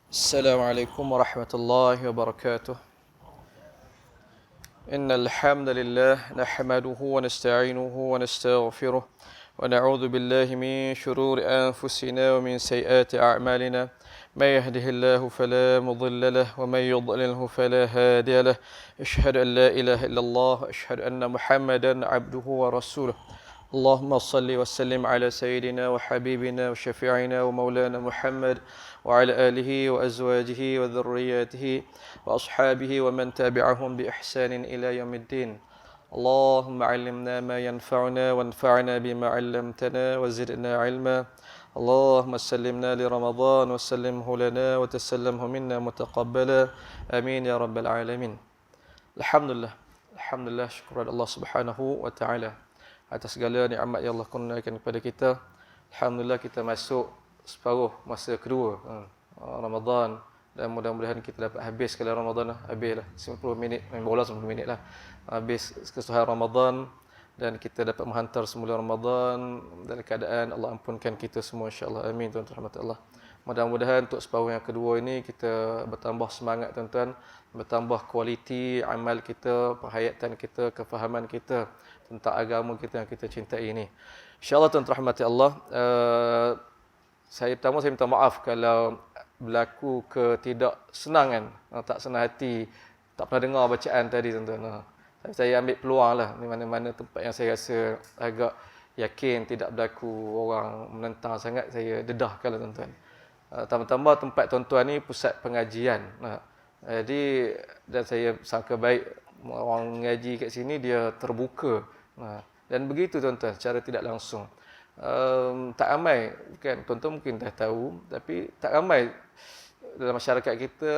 السلام عليكم ورحمة الله وبركاته. إن الحمد لله نحمده ونستعينه ونستغفره ونعوذ بالله من شرور أنفسنا ومن سيئات أعمالنا. من يهده الله فلا مضل له ومن يضلله فلا هادي له. أشهد أن لا إله إلا الله وأشهد أن محمدا عبده ورسوله. اللهم صل وسلم على سيدنا وحبيبنا وشفيعنا ومولانا محمد وعلى آله وأزواجه وذرياته وأصحابه ومن تبعهم بإحسان إلى يوم الدين. اللهم علمنا ما ينفعنا وانفعنا بما علمتنا وزدنا علما. اللهم سلمنا لرمضان وسلمه لنا وتسلمه منا متقبلا. آمين يا رب العالمين. Alhamdulillah, syukur Allah Subhanahu wa taala atas segala nikmat yang Allah kurniakan kepada kita. Alhamdulillah kita masuk separuh masa kedua Ramadan, dan mudah-mudahan kita dapat habis sekali Ramadan lah. Habislah 90 minit, main bola 90 minit lah. Habis kesusahan Ramadan dan kita dapat menghantar semula Ramadan dalam keadaan Allah ampunkan kita semua insya-Allah. Amin tuan-tuan rahmat Allah. Mudah-mudahan untuk separuh yang kedua ini kita bertambah semangat tuan-tuan, bertambah kualiti amal kita, penghayatan kita, kefahaman kita tentang agama kita yang kita cintai ini. InsyaAllah tuan-tuan rahmati Allah. Saya minta maaf kalau berlaku ketidaksenangan, tak senang hati, tak pernah dengar bacaan tadi tuan-tuan. Saya ambil peluang lah, di mana-mana tempat yang saya rasa agak yakin tidak berlaku orang menentang sangat, saya dedahkan lah tuan-tuan. Tambah-tambah tempat tuan-tuan ni pusat pengajian. Jadi, dan saya sangka baik orang mengaji kat sini dia terbuka. Dan begitu tuan-tuan, secara tidak langsung. Tak ramai, kan tuan-tuan mungkin dah tahu, tapi tak ramai dalam masyarakat kita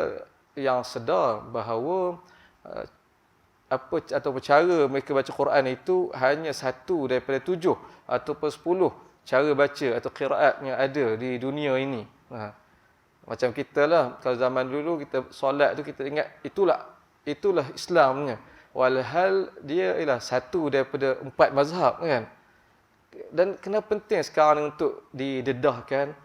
yang sedar bahawa apa atau cara mereka baca Quran itu hanya satu daripada 7 ataupun 10 cara baca atau qiraat yang ada di dunia ini. Macam kita lah, kalau zaman dulu kita solat tu kita ingat itulah Islamnya. Walhal dia ialah satu daripada 4 mazhab kan. Dan kenapa penting sekarang untuk didedahkan?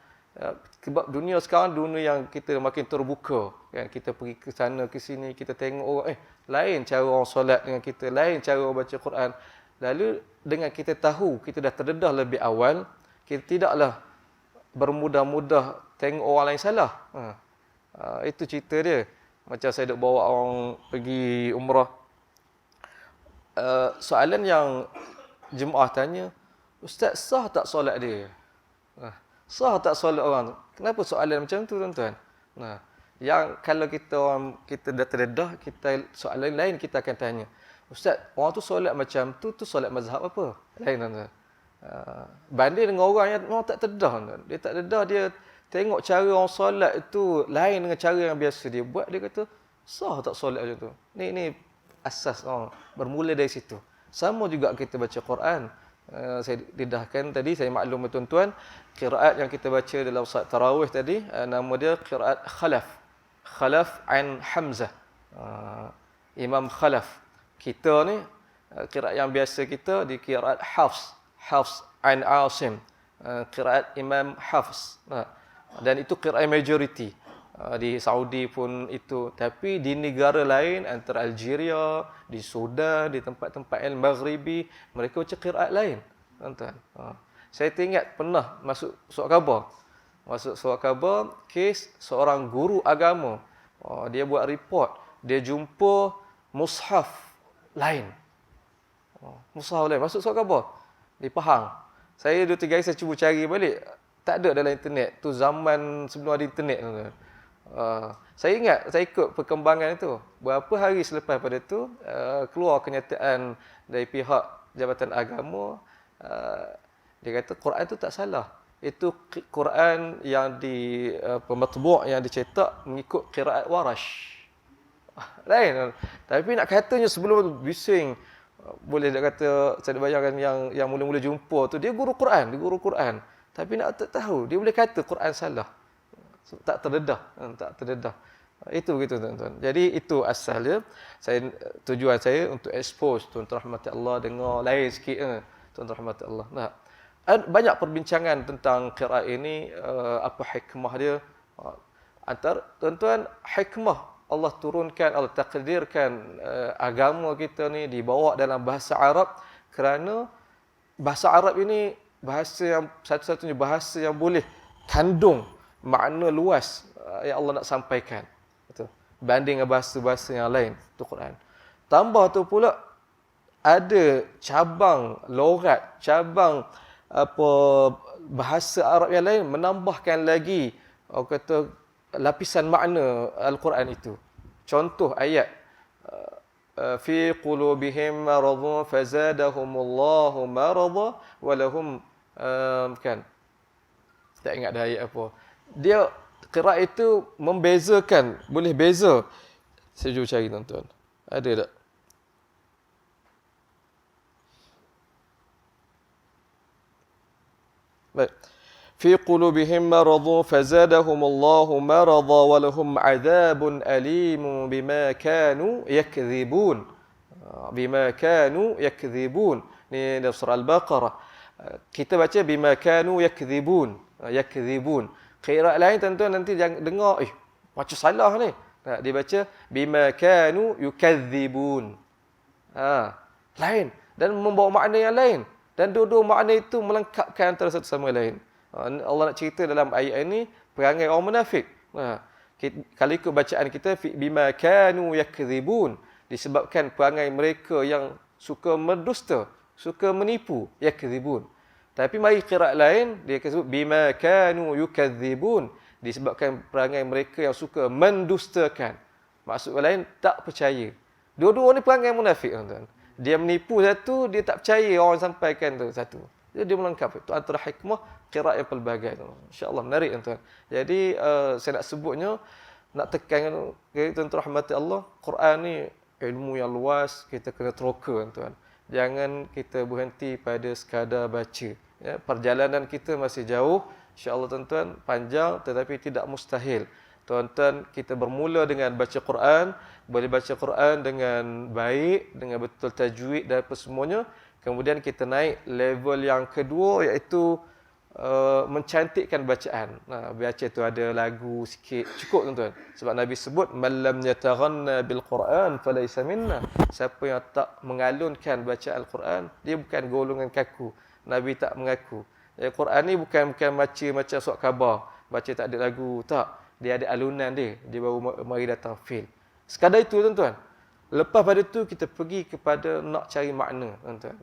Sebab dunia sekarang dunia yang kita makin terbuka kan, kita pergi ke sana ke sini, kita tengok orang lain cara orang solat dengan kita, lain cara orang baca Quran. Lalu dengan kita tahu kita dah terdedah lebih awal, kita tidaklah bermudah-mudah tengok orang lain salah. Itu cerita dia. Macam saya duk bawa orang pergi umrah. Soalan yang jemaah tanya, Ustaz, sah tak solat dia? Sah tak solat orang tu? Kenapa soalan macam tu tuan-tuan? Yang kalau kita dah terdedah, soalan lain kita akan tanya, Ustaz, orang tu solat macam tu solat mazhab apa? Lain tuan-tuan. Banding dengan orang yang memang tak terdedah tuan. Dia tak terdedah, dia tengok cara orang solat itu lain dengan cara yang biasa dia buat, dia kata, sah tak solat macam tu? Ni asas bermula dari situ. Sama juga kita baca Quran. Saya dedahkan tadi, saya maklum tuan-tuan, qiraat yang kita baca dalam salat tarawih tadi, nama dia qiraat Khalaf an Hamzah. Imam Khalaf. Kita ni, qiraat yang biasa kita di qiraat Hafs an Asim. Qiraat Imam Hafs. Dan itu qiraat majority. Di Saudi pun itu, tapi di negara lain antara Algeria, di Sudan, di tempat-tempat Al-Maghribi, mereka baca qiraat lain, tuan-tuan. Saya teringat pernah masuk surat khabar, kes seorang guru agama, dia buat report, dia jumpa mushaf lain. Masuk surat khabar di Pahang. Saya 2-3 hari saya cuba cari balik, tak ada dalam internet. Tu zaman sebelum ada internet, tuan-tuan. Saya ingat, saya ikut perkembangan itu. Berapa hari selepas pada itu, keluar kenyataan dari pihak Jabatan Agama, dia kata Quran itu tak salah. Itu Quran yang matbu' yang dicetak mengikut qiraat Warash. Lain. Tapi nak katanya sebelum bising, boleh nak kata, saya bayangkan yang mula-mula jumpa tu, dia guru Quran. Tapi nak tahu, dia boleh kata Quran salah. Tak terdedah. Itu begitu tuan-tuan. Jadi itu asal dia. Tujuan saya untuk expose tuan-tuan rahmati Allah, dengar lain sikit tuan-tuan rahmati Allah. Banyak perbincangan tentang qiraat ini, apa hikmah dia. Tuan-tuan, hikmah Allah turunkan, Allah takdirkan agama kita ni dibawa dalam bahasa Arab kerana bahasa Arab ini bahasa yang satu-satunya bahasa yang boleh kandung makna luas yang Allah nak sampaikan. Betul. Banding dengan bahasa-bahasa yang lain, tu Quran. Tambah tu pula ada cabang logat, cabang bahasa Arab yang lain menambahkan lagi orang kata lapisan makna Al-Quran itu. Contoh ayat fi qulubihim maradun fazadahumullahu marada wa lahum kan. Tak ingat dah ayat apa. Dia qiraat itu membezakan, boleh beza. Saya cuba cari tuan-tuan. Ada tak? Baik. Fi qulubihim maradun fazadahumullahu marada wa lahum adzabun alim bima kanu yakdzibun. Bima kanu yakdzibun. Ni dalam surah Al-Baqarah. Kita baca bima kanu yakdzibun. Yakdzibun. Qiraat lain tuan-tuan nanti jangan dengar, macam salah ni. Dia baca bima kanu yukadzibun. Lain dan membawa makna yang lain. Dan dua-dua makna itu melengkapkan antara satu sama lain. Allah nak cerita dalam ayat ini perangai orang munafik. Kalau ikut bacaan kita bima kanu yakdzibun, disebabkan perangai mereka yang suka mendusta, suka menipu, yakdzibun. Tapi mari qiraat lain dia sebut bima kanu yukadzibun, disebabkan perangai mereka yang suka mendustakan. Maksud lain tak percaya. Dua-dua ni perangai munafik tuan-tuan. Dia menipu satu, dia tak percaya orang sampaikan tu satu. Jadi dia melengkap. Itu antara hikmah qiraat yang pelbagai. InsyaAllah menarik tuan-tuan. Jadi saya nak sebutnya, nak tekankan tuan-tuan rahmati Allah, Quran ni ilmu yang luas, kita kena teroka tuan-tuan. Jangan kita berhenti pada sekadar baca. Ya, perjalanan kita masih jauh, insya-Allah tuan-tuan, panjang tetapi tidak mustahil. Tuan-tuan, kita bermula dengan baca Quran, boleh baca Quran dengan baik, dengan betul tajwid dan apa semuanya. Kemudian kita naik level yang kedua, iaitu mencantikkan bacaan. Baca tu ada lagu sikit, cukup tuan-tuan. Sebab Nabi sebut, "Man lam yataghanna bil Quran falaysa minna." Siapa yang tak mengalunkan bacaan Al-Quran, dia bukan golongan kaku. Nabi tak mengaku. Quran ni bukan baca macam surat khabar, baca tak ada lagu, tak. Dia ada alunan dia baru mari datang fil. Sekadar itu tuan-tuan. Lepas pada tu kita pergi kepada nak cari makna tuan-tuan.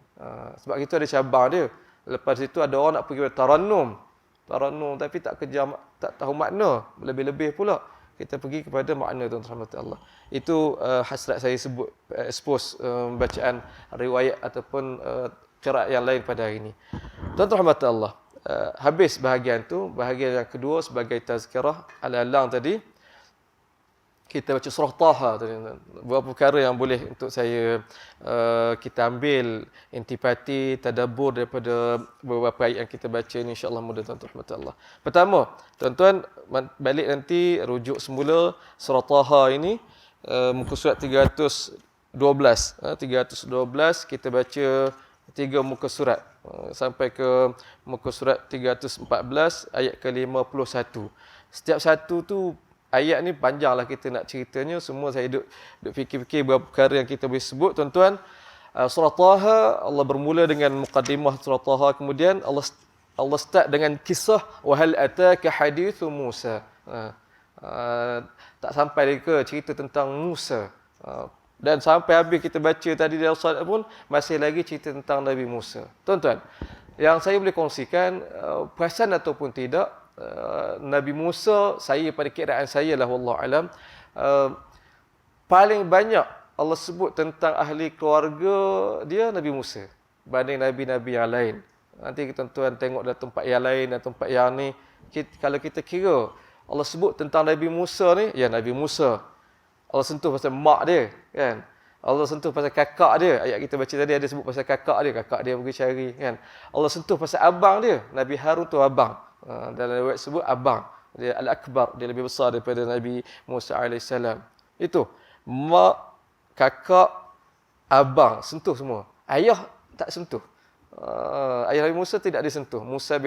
Sebab itu ada cabang dia. Lepas itu ada orang nak pergi pada tarannum. Tarannum tapi tak kejar, tak tahu makna, lebih-lebih pula. Kita pergi kepada makna tuan-tuan Allah. Itu hasrat saya sebut expose bacaan riwayat ataupun qiraat yang lain pada hari ini. Tuan-tuan rahmat Allah. Habis bahagian tu, bahagian yang kedua sebagai tazkirah al-alang tadi. Kita baca surah Taha tadi. Beberapa perkara yang boleh untuk saya kita ambil intipati, tadabbur daripada beberapa ayat yang kita baca ni, insya-Allah mudah tuan-tuan rahmat Allah. Pertama, tuan-tuan balik nanti rujuk semula surah Taha ini, muka surat 312. 312 kita baca 3 muka surat sampai ke muka surat 314 ayat ke-51. Setiap satu tu ayat ni panjanglah kita nak ceritanya, semua saya duk fikir-fikir beberapa perkara yang kita boleh sebut tuan-tuan. Surah Taha, Allah bermula dengan muqaddimah surah Taha, kemudian Allah start dengan kisah wa hal ataka hadithu Musa. Tak sampai lagi ke cerita tentang Musa. Dan sampai habis kita baca tadi dalam solat pun masih lagi cerita tentang Nabi Musa. Tuan-tuan, yang saya boleh kongsikan, perasan ataupun tidak, Nabi Musa, saya pada kiraan saya lah wallahu alam, paling banyak Allah sebut tentang ahli keluarga dia Nabi Musa banding nabi-nabi yang lain. Nanti tuan-tuan tengok dalam tempat yang lain dan tempat yang ni, kalau kita kira Allah sebut tentang Nabi Musa ni, ya Nabi Musa. Allah sentuh pasal mak dia, kan? Allah sentuh pasal kakak dia. Ayat kita baca tadi ada sebut pasal kakak dia pergi cari, kan? Allah sentuh pasal abang dia. Nabi Harun tu abang. Dalam riwayat sebut abang. Dia al-akbar, dia lebih besar daripada Nabi Musa alaihissalam. Itu. Mak, kakak, abang sentuh semua. Ayah tak sentuh. Ayah Nabi Musa tidak disentuh. Musa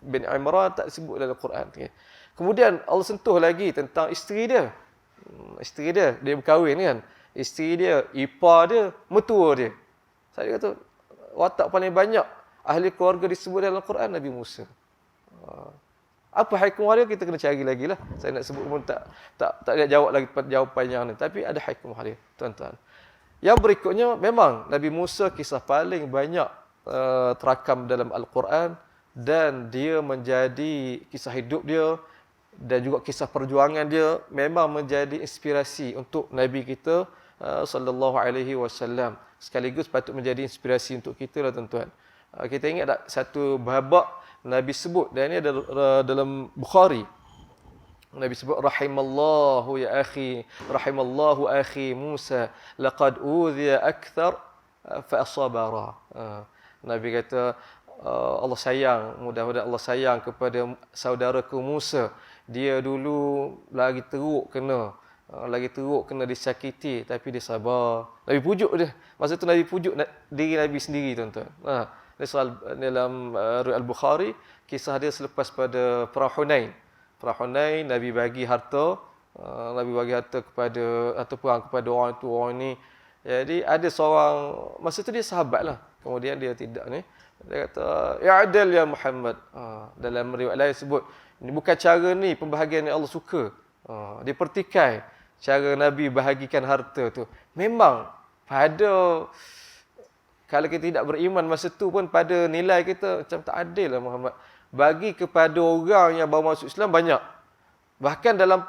bin Imran tak disebut dalam Quran. Okay. Kemudian Allah sentuh lagi tentang isteri dia. Isteri dia berkahwin kan. Isteri dia, ipar dia, mertua dia. Saya kata, watak paling banyak ahli keluarga disebut dalam Quran Nabi Musa. Apa hikmah dia kita kena cari lagi lah. Saya nak sebut pun tak ada jawab lagi jawapan yang ni. Tapi ada hikmah dia, tuan-tuan. Yang berikutnya, memang Nabi Musa kisah paling banyak terakam dalam Al-Quran dan dia menjadi kisah hidup dia dan juga kisah perjuangan dia memang menjadi inspirasi untuk Nabi kita sallallahu alaihi wasallam. Sekaligus patut menjadi inspirasi untuk kita lah tuan-tuan. Kita ingat tak satu babak Nabi sebut dan ini ada dalam Bukhari. Nabi sebut rahimallahu ya akhi, rahimallahu akhi Musa laqad udhiya akthar fa asabara. Nabi kata Allah sayang, mudah-mudahan Allah sayang kepada saudaraku Musa. Dia dulu lagi teruk kena disakiti tapi dia sabar. Nabi pujuk dia. Masa tu Nabi pujuk diri Nabi sendiri tuan-tuan. Dalam Al-Bukhari kisah dia selepas pada Perang Hunain. Perang Hunain Nabi bagi harta, kepada atau perang kepada orang tu orang ni. Jadi ada seorang masa tu dia sahabat lah. Kemudian dia tidak ni. Dia kata, "Ya'dal ya Muhammad." Dalam riwayat lain sebut, ini bukan cara ni pembahagian yang Allah suka. Dia pertikai cara Nabi bahagikan harta tu. Memang kalau kita tidak beriman masa tu pun pada nilai kita macam tak adil lah Muhammad. Bagi kepada orang yang baru masuk Islam banyak. Bahkan dalam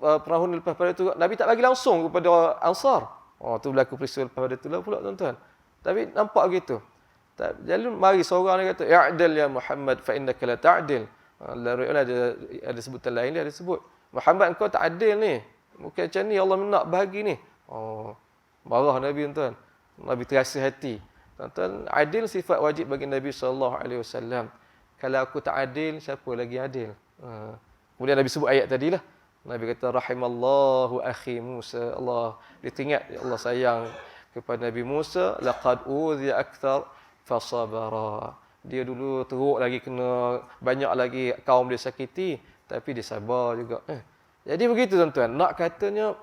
perang lepas pada tu Nabi tak bagi langsung kepada Ansar. Tu berlaku peristiwa lepas pada tu lah pula tuan-tuan. Tapi nampak begitu. Jadi mari seorang dia kata, "I'dal ya Muhammad fa innaka la ta'dil." Ada sebutan lain dia ada sebut, "Muhammad engkau tak adil ni. Bukan macam ni Allah nak bahagi ni." Marah Nabi tuan-tuan. Nabi terasa hati. Tuan-tuan, adil sifat wajib bagi Nabi SAW. Kalau aku tak adil, siapa lagi adil? Kemudian Nabi sebut ayat tadilah. Nabi kata, rahimallahu akhi Musa. Allah diingat, Allah sayang kepada Nabi Musa. Laqad udhiya akthar fasabara. Dia dulu teruk lagi banyak lagi kaum dia sakiti. Tapi dia sabar juga. Jadi begitu tuan-tuan. Nak katanya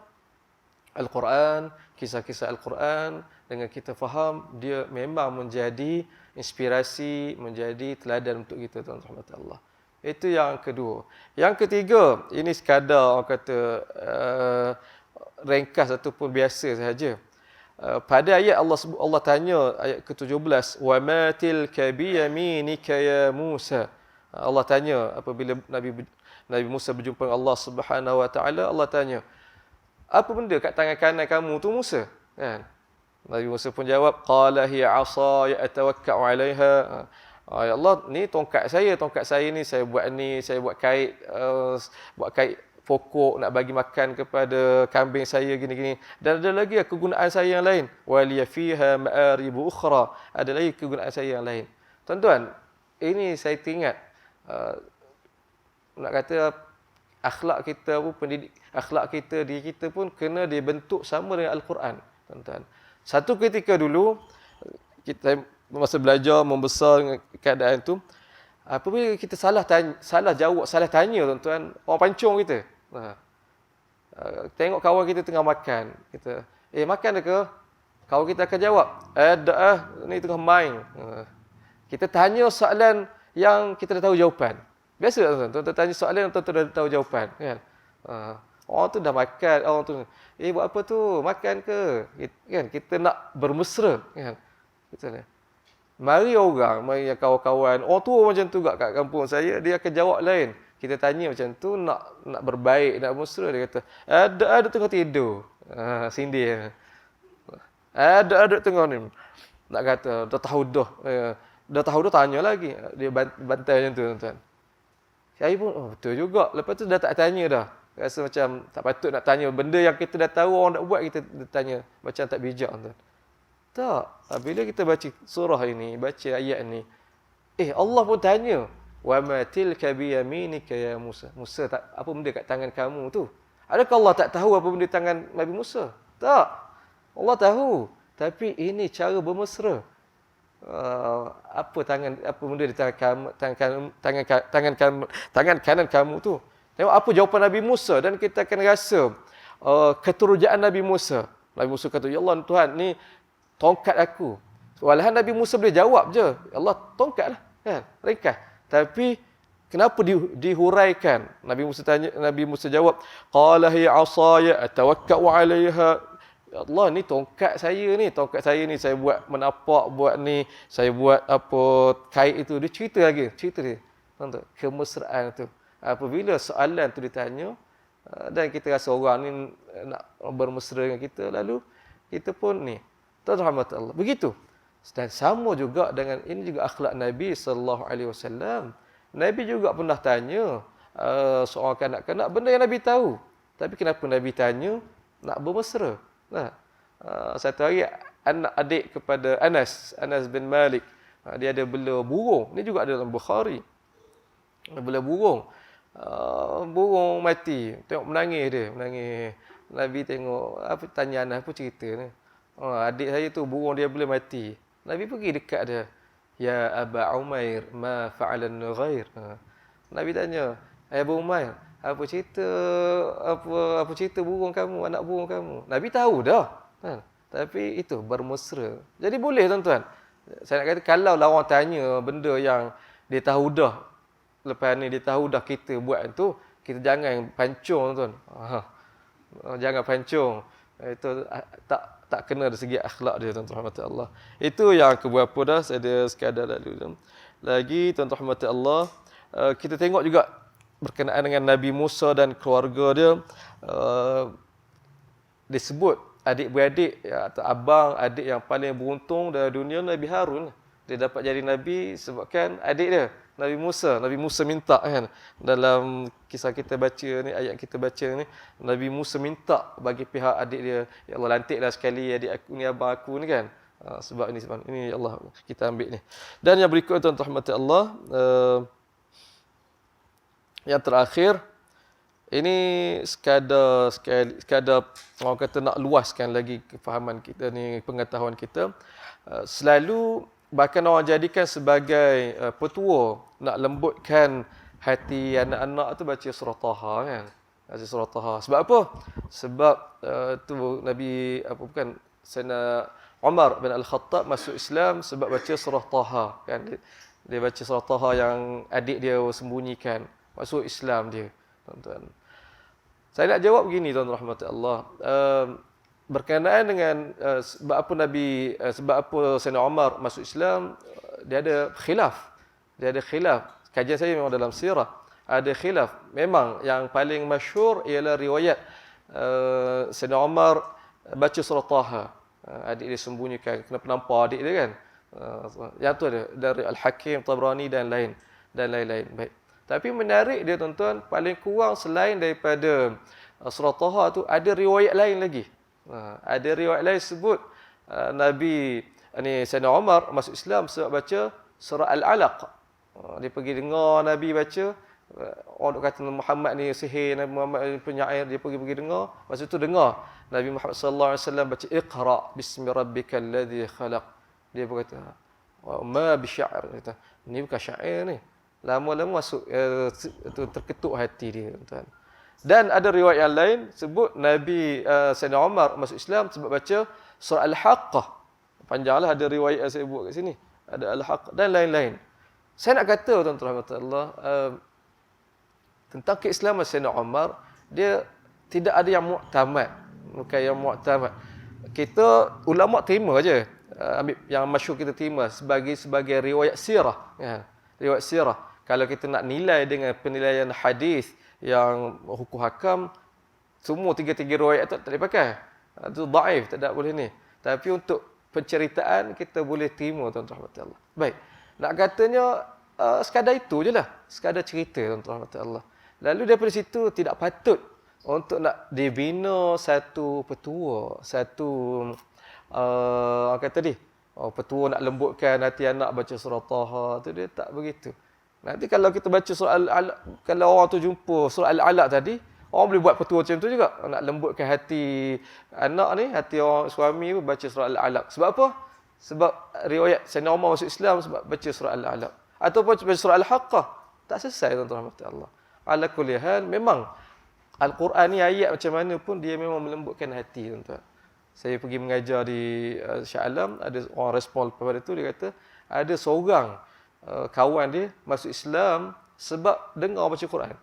Al-Quran, kisah-kisah Al-Quran dengan kita faham, dia memang menjadi inspirasi, menjadi teladan untuk kita tuan-tuan Allah. Itu yang kedua. Yang ketiga, ini sekadar orang kata ringkas ataupun biasa sahaja. Pada ayat Allah tanya ayat ke-17, "Wa ma tilka bi yaminika ya Musa." Allah tanya apabila Nabi Musa berjumpa dengan Allah Subhanahu wa taala, Allah tanya, "Apa benda kat tangan kanan kamu tu Musa?" Kan? Nabi Musa pun jawab, "Qala hiya 'asaya atawakka'u 'alaiha." Ya Allah, ni tongkat saya ni saya buat kait pokok nak bagi makan kepada kambing saya gini-gini. Dan ada lagi kegunaan saya yang lain. Waliya fiha ma'aribu ukhra. Ada lagi kegunaan saya yang lain. Tuan-tuan, ini saya teringat nak kata akhlak kita pun akhlak kita, diri kita pun kena dibentuk sama dengan Al-Quran, tuan-tuan. Satu ketika dulu kita masa belajar membesar dengan keadaan tu, apabila kita salah tanya tuan-tuan, orang pancung kita. Tengok kawan kita tengah makan, kita, makan dah ke? Kawan kita akan jawab, dah, ni tengah main. Kita tanya soalan yang kita dah tahu jawapan. Biasa tuan-tuan tanya soalan yang tuan-tuan dah tahu jawapan, kan? Orang tu dah makan, orang tu, buat apa tu? Makan ke? Kan? Kita nak bermesra, kan? Kita mari yang kawan-kawan, orang tua macam tu kat kampung saya, dia akan jawab lain. Kita tanya macam tu, nak berbaik, nak bermesra, dia kata, ada tengah tidur. Sindir. Ada tengah ni. Nak kata, dah tahu dah tanya lagi. Dia bantai macam tu, tuan-tuan. Saya pun, betul juga. Lepas tu dah tak tanya dah. Rasa macam tak patut nak tanya. Benda yang kita dah tahu orang nak buat, kita tanya. Macam tak bijak, tuan. Tak. Bila kita baca surah ini, baca ayat ni, Allah pun tanya, "Wa ma tilka bi yaminika ya Musa." Musa, apa benda kat tangan kamu tu? Adakah Allah tak tahu apa benda tangan Nabi Musa? Tak. Allah tahu. Tapi ini cara bermesra. apa benda di tangan kanan kamu tu. Tengok apa jawapan Nabi Musa, dan kita akan rasa keterujaan Nabi Musa. Nabi Musa kata, "Ya Allah Tuhan, ni tongkat aku." Walahan Nabi Musa boleh jawab je, "Ya Allah, tongkatlah." Kan? Ringkas. Tapi kenapa dihuraikan? Nabi Musa jawab, "Qala hiya 'asaya atawakka'u 'alayha." Ya Allah, ni tongkat saya ni saya buat menapak, buat ni, saya buat apa kait itu. Dia cerita dia. Tuan-tuan, kemesraan tu. Apabila soalan tu ditanya dan kita rasa orang ni nak bermesra dengan kita, lalu kita pun ni. Tuan-tuan rahmat Allah. Begitu. Dan sama juga dengan ini juga akhlak Nabi sallallahu alaihi wasallam. Nabi juga pernah tanya seorang kanak-kanak benda yang Nabi tahu. Tapi kenapa Nabi tanya nak bermesra? Nah, satu hari anak adik kepada Anas bin Malik, dia ada bela burung. Ini juga ada dalam Bukhari. Bela burung. Burung mati. Tengok menangis dia. Nabi tengok, tanya Anas, apa cerita ni? Adik saya tu burung dia boleh mati. Nabi pergi dekat dia. "Ya Aba Umair, ma fa'ala an-nughair?" Nabi tanya, "Hai Abu Umair, apa cerita burung kamu, anak burung kamu?" Nabi tahu dah. Tapi itu bermesra. Jadi boleh tuan-tuan. Saya nak kata kalau orang tanya benda yang dia tahu dah, lepas ni dia tahu dah kita buat tu, kita jangan pancung tuan. Jangan pancung. Itu tak kena dari segi akhlak dia, tuan-tuan rahmat Allah. Itu yang keberapa dah, saya ada sekadar lalu. Lagi tuan-tuan rahmat Allah, kita tengok juga berkenaan dengan Nabi Musa dan keluarga dia, disebut adik-beradik atau abang adik yang paling beruntung dalam dunia Nabi Harun. Dia dapat jadi nabi sebabkan adik dia Nabi Musa minta kan, dalam kisah kita baca ni, ayat kita baca ni, Nabi Musa minta bagi pihak adik dia, "Ya Allah, lantiklah sekali adik aku ni, abang aku ni kan, sebab ini ya Allah, kita ambil ni." Dan yang berikut tuan-tuan rahmati Allah, yang terakhir ini sekadar orang kata nak luaskan lagi kefahaman kita ni, pengetahuan kita. Selalu bahkan orang jadikan sebagai petua nak lembutkan hati anak-anak tu baca surah Taha kan. Baca surah Taha. Sebab apa? Sebab tu Nabi Sayyidina Umar bin Al-Khattab masuk Islam sebab baca surah Taha kan. Dia baca surah Taha yang adik dia sembunyikan. Masuk Islam dia, tuan-tuan. Saya nak jawab begini, tuan-tuan rahmati Allah. Berkenaan dengan sebab apa Sayyidina Umar masuk Islam, dia ada khilaf. Kajian saya memang dalam sirah. Ada khilaf. Memang yang paling masyhur ialah riwayat Sayyidina Umar baca surah Taha. Adik dia sembunyikan, kena penampar adik dia kan. Yang tu ada dari Al-Hakim, Tabrani dan lain-lain. Baik. Tapi menarik dia tuan-tuan, paling kurang selain daripada surah Taha tu ada riwayat lain lagi. Ada riwayat lain sebut Nabi ni Sayyidina Umar masuk Islam sebab baca surah Al-Alaq. Dia pergi dengar Nabi baca, orang duk kata Muhammad ni sihir, Nabi Muhammad ni penyair, dia pergi dengar. Masa tu dengar Nabi Muhammad sallallahu alaihi wasallam baca Iqra bismi rabbikal ladzi khalaq. Dia berkata, "Ma bisya'ir." Kata, "Ni bukan syair ni." Lama-lama masuk terketuk hati dia, tuan. Dan ada riwayat yang lain sebut Nabi Sayyidina Umar masuk Islam sebab baca surah Al-Haqqah. Panjanglah, ada riwayat yang saya buat kat sini. Ada Al-Haqqah dan lain-lain. Saya nak kata tuan-tuan rahmatullah, tentang keislaman Sayyidina Umar, dia tidak ada yang mu'tamad. Bukan yang mu'tamad. Kita ulama terima aja. Ambil yang masyhur kita terima sebagai riwayat sirah. Ya, riwayat sirah. Kalau kita nak nilai dengan penilaian hadis yang hukum hakam, semua tiga-tiga riwayat tu tak boleh pakai. Itu dhaif, tak boleh ni. Tapi untuk penceritaan kita boleh terima, tuan-tuan rahmatullah. Baik. Nak katanya sekadar itu je lah. Sekadar cerita, tuan-tuan rahmatullah. Lalu daripada situ tidak patut untuk nak dibina satu petua, satu kata tadi, petua nak lembutkan hati anak baca surah Taha, tu dia tak begitu. Nanti kalau kita baca surah Al-Alaq, kalau orang tu jumpa surah Al-Alaq tadi, orang boleh buat petua macam tu juga. Nak lembutkan hati anak ni, hati orang suami baca surah Al-Alaq. Sebab apa? Sebab riwayat Sayyidina Umar masuk Islam sebab baca surah Al-A'la. Ataupun baca surah Al-Haqqah. Tak selesai tuan-tuan rahmat Allah. Ala kulli hal, memang Al-Quran ni ayat macam mana pun dia memang melembutkan hati tuan-tuan. Saya pergi mengajar di Shah Alam, ada orang respon pada itu, dia kata ada seorang kawan dia masuk Islam sebab dengar baca Quran.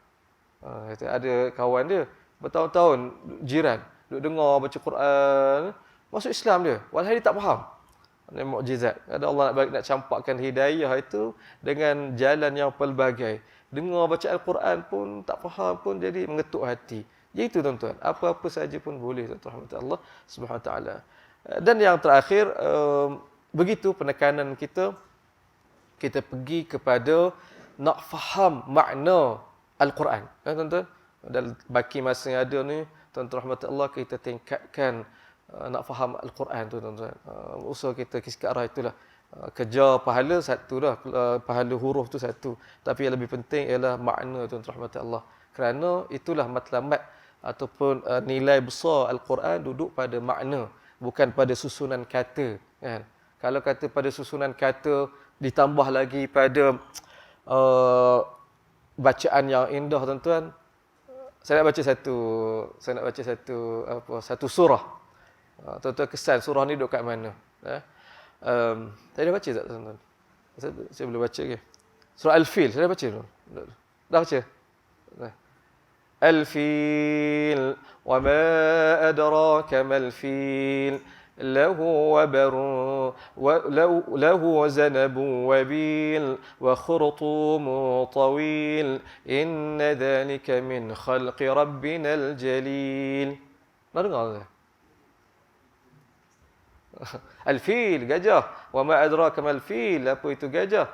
Kata ada kawan dia bertahun-tahun jiran duk dengar baca Quran, masuk Islam dia, walhal dia tak faham. Ini mukjizat. Ada Allah nak campakkan hidayah itu dengan jalan yang pelbagai. Dengar baca Al-Quran pun tak faham pun jadi mengetuk hati. Itu tuan-tuan, apa-apa saja pun boleh tuan-tuan rahmat Allah Subhanahu Wa Taala. Dan yang terakhir, begitu penekanan kita pergi kepada nak faham makna Al-Quran. Tuan-tuan, dalam baki masa yang ada ni, tuan-tuan rahmat Allah, kita tingkatkan nak faham Al-Quran tu tuan-tuan. Usaha kita ke arah itulah. Kejar pahala satu dah, pahala huruf tu satu. Tapi yang lebih penting ialah makna tuan-tuan rahmat Allah. Kerana itulah matlamat ataupun nilai besar Al-Quran duduk pada makna, bukan pada susunan kata, kan. Kalau kata pada susunan kata ditambah lagi pada bacaan yang indah tuan-tuan. Saya nak baca satu surah. Tuan-tuan kesan surah ni duduk kat mana? Saya dah baca tak tuan-tuan? Saya boleh baca ke? Surah Al-Fil, saya dah baca dulu. Dah baca? Al-Fil, wa ma adraka mal fil, lahu wabarun, lahu zanabun wabil, wa khurtumun tawil, inna dhalika min khalqi rabbina al-jalil. Nak dengar tak? Al-fil, gajah. Wa ma adraka mal fil, apa itu gajah?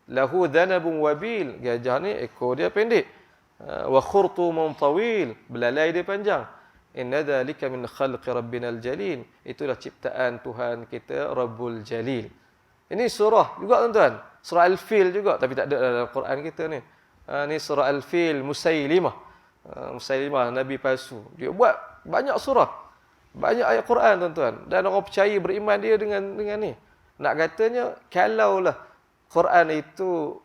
Lahu dhanabun wabil, gajah ni ekor dia pendek. Wa khurtumun tawil, belalai dia panjang. Inna dhalika min khalqi rabbina al-jalil, itulah ciptaan Tuhan kita Rabbul Jalil. Ini surah juga tuan-tuan, surah Al-Fil juga, tapi tak ada dalam Quran kita ni. Ni surah Al-Fil, Musailimah. Musailimah, Nabi palsu. Dia buat banyak surah, banyak ayat Quran tuan-tuan, dan orang percaya beriman dia dengan ni. Nak katanya kalaulah Quran itu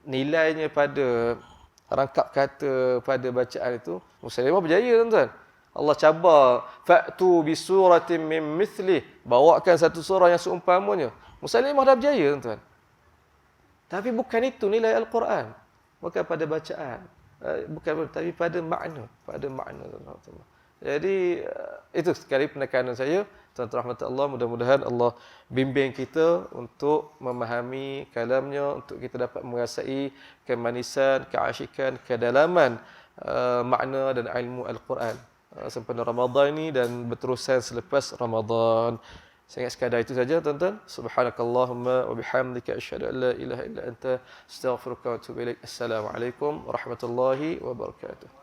nilainya pada rangkap kata, pada bacaan itu, Musailimah berjaya tuan-tuan. Allah cabar, fa'tu bi suratin min mithlih, bawakan satu surah yang seumpamanya. Musailimah dah berjaya tuan-tuan. Tapi bukan itu nilai Al-Quran. Bukan pada bacaan, bukan, tapi pada makna, tuan-tuan. Jadi itu sekali penekanan saya, tuan-tuan rahmat Allah, mudah-mudahan Allah bimbing kita untuk memahami kalamnya, untuk kita dapat merasai kemanisan, keasyikan, kedalaman makna dan ilmu Al-Quran sempena Ramadan ini dan berterusan selepas Ramadan. Saya ingat sekadar itu saja tuan-tuan. Subhanakallahumma wa bihamdika asyhadu an la ilaha illa anta astaghfiruka wa atubu ilaik. Assalamualaikum warahmatullahi wabarakatuh.